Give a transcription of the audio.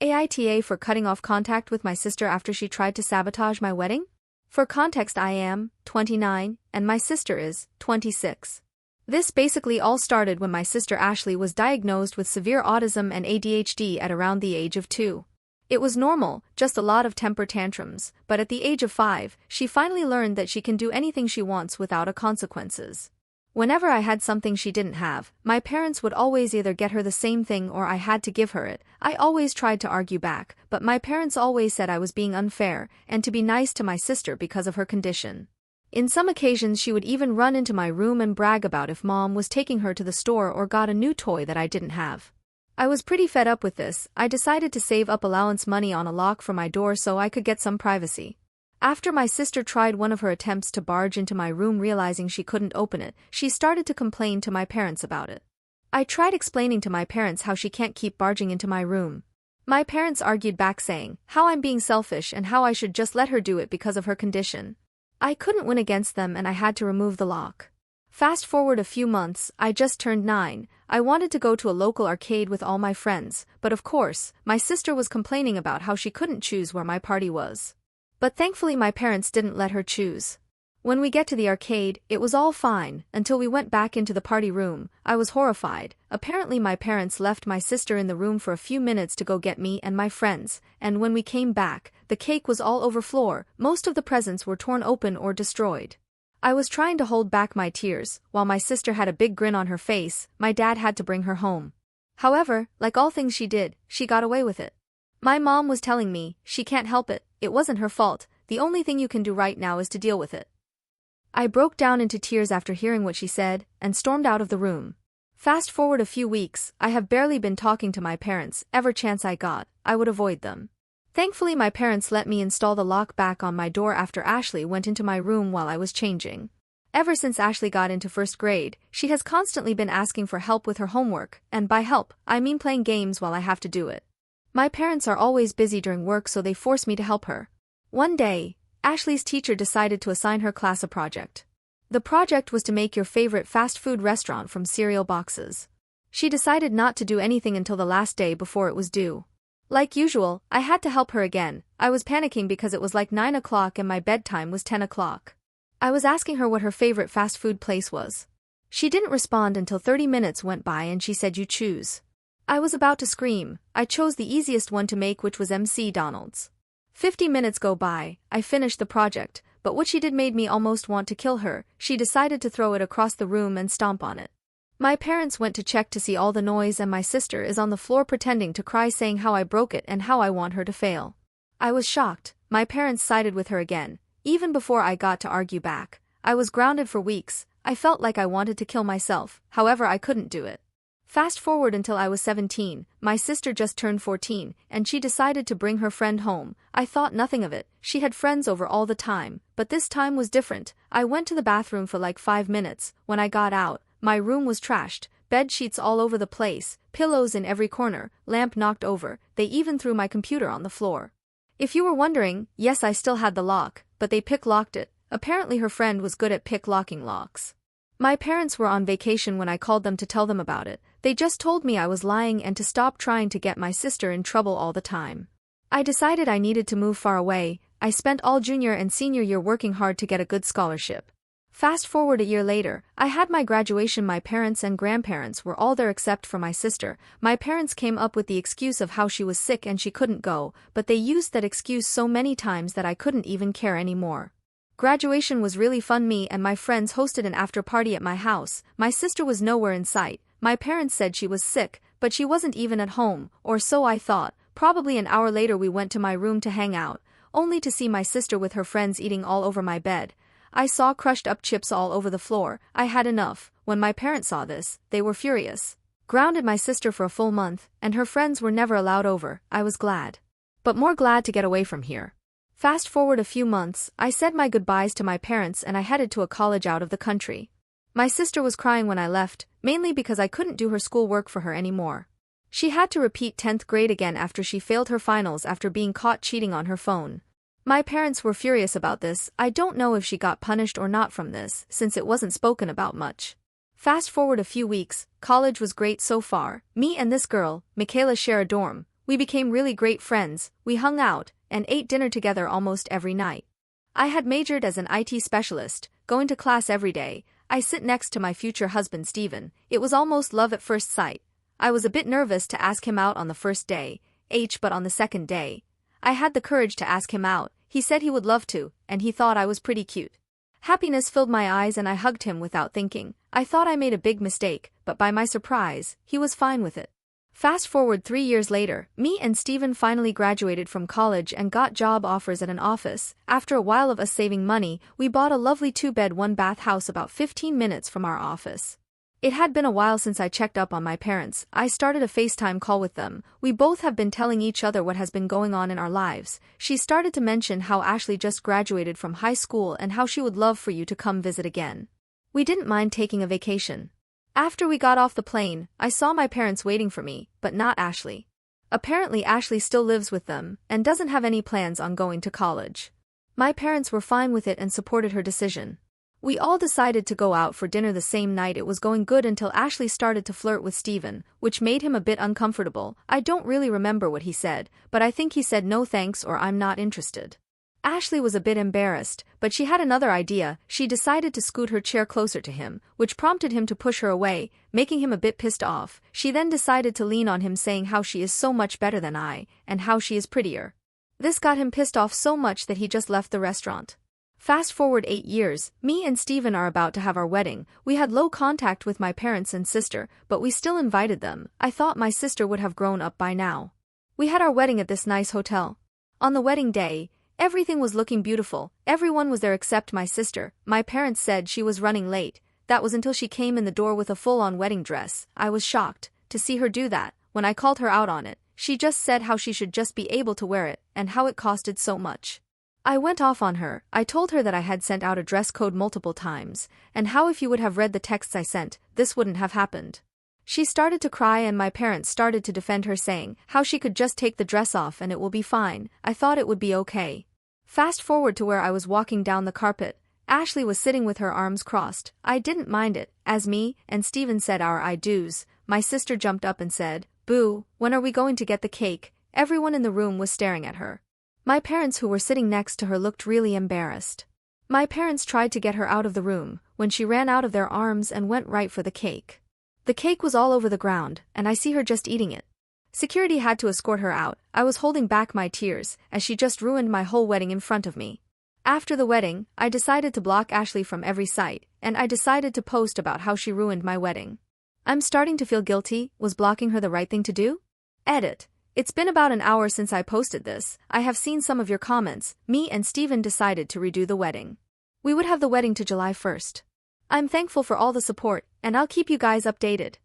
AITA for cutting off contact with my sister after she tried to sabotage my wedding? For context, I am 29 and my sister is 26. This basically all started when my sister Ashley was diagnosed with severe autism and ADHD at around the age of 2. It was normal, just a lot of temper tantrums, but at the age of 5, she finally learned that she can do anything she wants without consequences. Whenever I had something she didn't have, my parents would always either get her the same thing or I had to give her it. I always tried to argue back, but my parents always said I was being unfair and to be nice to my sister because of her condition. In some occasions she would even run into my room and brag about if mom was taking her to the store or got a new toy that I didn't have. I was pretty fed up with this. I decided to save up allowance money on a lock for my door so I could get some privacy. After my sister tried one of her attempts to barge into my room, realizing she couldn't open it, she started to complain to my parents about it. I tried explaining to my parents how she can't keep barging into my room. My parents argued back saying how I'm being selfish and how I should just let her do it because of her condition. I couldn't win against them and I had to remove the lock. Fast forward a few months, I just turned 9. I wanted to go to a local arcade with all my friends, but of course, my sister was complaining about how she couldn't choose where my party was. But thankfully my parents didn't let her choose. When we get to the arcade, it was all fine, until we went back into the party room. I was horrified. Apparently my parents left my sister in the room for a few minutes to go get me and my friends, and when we came back, the cake was all over floor, most of the presents were torn open or destroyed. I was trying to hold back my tears, while my sister had a big grin on her face. My dad had to bring her home. However, like all things she did, she got away with it. My mom was telling me, she can't help it, it wasn't her fault, the only thing you can do right now is to deal with it. I broke down into tears after hearing what she said, and stormed out of the room. Fast forward a few weeks, I have barely been talking to my parents. Every chance I got, I would avoid them. Thankfully my parents let me install the lock back on my door after Ashley went into my room while I was changing. Ever since Ashley got into first grade, she has constantly been asking for help with her homework, and by help, I mean playing games while I have to do it. My parents are always busy during work, so they force me to help her. One day, Ashley's teacher decided to assign her class a project. The project was to make your favorite fast food restaurant from cereal boxes. She decided not to do anything until the last day before it was due. Like usual, I had to help her again. I was panicking because it was like 9 o'clock and my bedtime was 10 o'clock. I was asking her what her favorite fast food place was. She didn't respond until 30 minutes went by and she said, "You choose." I was about to scream. I chose the easiest one to make, which was McDonald's. 50 minutes go by, I finished the project, but what she did made me almost want to kill her. She decided to throw it across the room and stomp on it. My parents went to check to see all the noise and my sister is on the floor pretending to cry, saying how I broke it and how I want her to fail. I was shocked. My parents sided with her again. Even before I got to argue back, I was grounded for weeks. I felt like I wanted to kill myself, however I couldn't do it. Fast forward until I was 17, my sister just turned 14, and she decided to bring her friend home. I thought nothing of it, she had friends over all the time, but this time was different. I went to the bathroom for like 5 minutes. When I got out, my room was trashed, bed sheets all over the place, pillows in every corner, lamp knocked over, they even threw my computer on the floor. If you were wondering, yes, I still had the lock, but they pick-locked it. Apparently her friend was good at pick-locking locks. My parents were on vacation when I called them to tell them about it. They just told me I was lying and to stop trying to get my sister in trouble all the time. I decided I needed to move far away. I spent all junior and senior year working hard to get a good scholarship. Fast forward a year later, I had my graduation. My parents and grandparents were all there except for my sister. My parents came up with the excuse of how she was sick and she couldn't go, but they used that excuse so many times that I couldn't even care anymore. Graduation was really fun. Me and my friends hosted an after party at my house. My sister was nowhere in sight. My parents said she was sick, but she wasn't even at home, or so I thought. Probably an hour later we went to my room to hang out, only to see my sister with her friends eating all over my bed. I saw crushed up chips all over the floor. I had enough. When my parents saw this, they were furious. Grounded my sister for a full month, and her friends were never allowed over. I was glad. But more glad to get away from here. Fast forward a few months, I said my goodbyes to my parents and I headed to a college out of the country. My sister was crying when I left, mainly because I couldn't do her schoolwork for her anymore. She had to repeat 10th grade again after she failed her finals after being caught cheating on her phone. My parents were furious about this. I don't know if she got punished or not from this, since it wasn't spoken about much. Fast forward a few weeks, college was great so far. Me and this girl, Michaela, share a dorm. We became really great friends, we hung out, and ate dinner together almost every night. I had majored as an IT specialist, going to class every day. I sit next to my future husband Steven. It was almost love at first sight. I was a bit nervous to ask him out on the first day, but on the second day, I had the courage to ask him out. He said he would love to, and he thought I was pretty cute. Happiness filled my eyes and I hugged him without thinking. I thought I made a big mistake, but by my surprise, he was fine with it. Fast forward 3 years later, me and Steven finally graduated from college and got job offers at an office. After a while of us saving money, we bought a lovely 2-bed 1-bath house about 15 minutes from our office. It had been a while since I checked up on my parents. I started a FaceTime call with them. We both have been telling each other what has been going on in our lives. She started to mention how Ashley just graduated from high school and how she would love for you to come visit again. We didn't mind taking a vacation. After we got off the plane, I saw my parents waiting for me, but not Ashley. Apparently Ashley still lives with them and doesn't have any plans on going to college. My parents were fine with it and supported her decision. We all decided to go out for dinner the same night. It was going good until Ashley started to flirt with Steven, which made him a bit uncomfortable. I don't really remember what he said, but I think he said no thanks or I'm not interested. Ashley was a bit embarrassed, but she had another idea. She decided to scoot her chair closer to him, which prompted him to push her away, making him a bit pissed off. She then decided to lean on him, saying how she is so much better than I, and how she is prettier. This got him pissed off so much that he just left the restaurant. Fast forward 8 years, me and Steven are about to have our wedding. We had low contact with my parents and sister, but we still invited them. I thought my sister would have grown up by now. We had our wedding at this nice hotel. On the wedding day, everything was looking beautiful. Everyone was there except my sister. My parents said she was running late. That was until she came in the door with a full-on wedding dress. I was shocked to see her do that. When I called her out on it, she just said how she should just be able to wear it and how it costed so much. I went off on her. I told her that I had sent out a dress code multiple times, and how if you would have read the texts I sent, this wouldn't have happened. She started to cry and my parents started to defend her, saying how she could just take the dress off and it will be fine. I thought it would be okay. Fast forward to where I was walking down the carpet. Ashley was sitting with her arms crossed. I didn't mind it. As me and Steven said our I do's, my sister jumped up and said, "Boo, when are we going to get the cake?" Everyone in the room was staring at her. My parents, who were sitting next to her, looked really embarrassed. My parents tried to get her out of the room when she ran out of their arms and went right for the cake. The cake was all over the ground, and I see her just eating it. Security had to escort her out. I was holding back my tears, as she just ruined my whole wedding in front of me. After the wedding, I decided to block Ashley from every site, and I decided to post about how she ruined my wedding. I'm starting to feel guilty. Was blocking her the right thing to do? Edit. It's been about an hour since I posted this. I have seen some of your comments. Me and Steven decided to redo the wedding. We would have the wedding to July 1st. I'm thankful for all the support, and I'll keep you guys updated.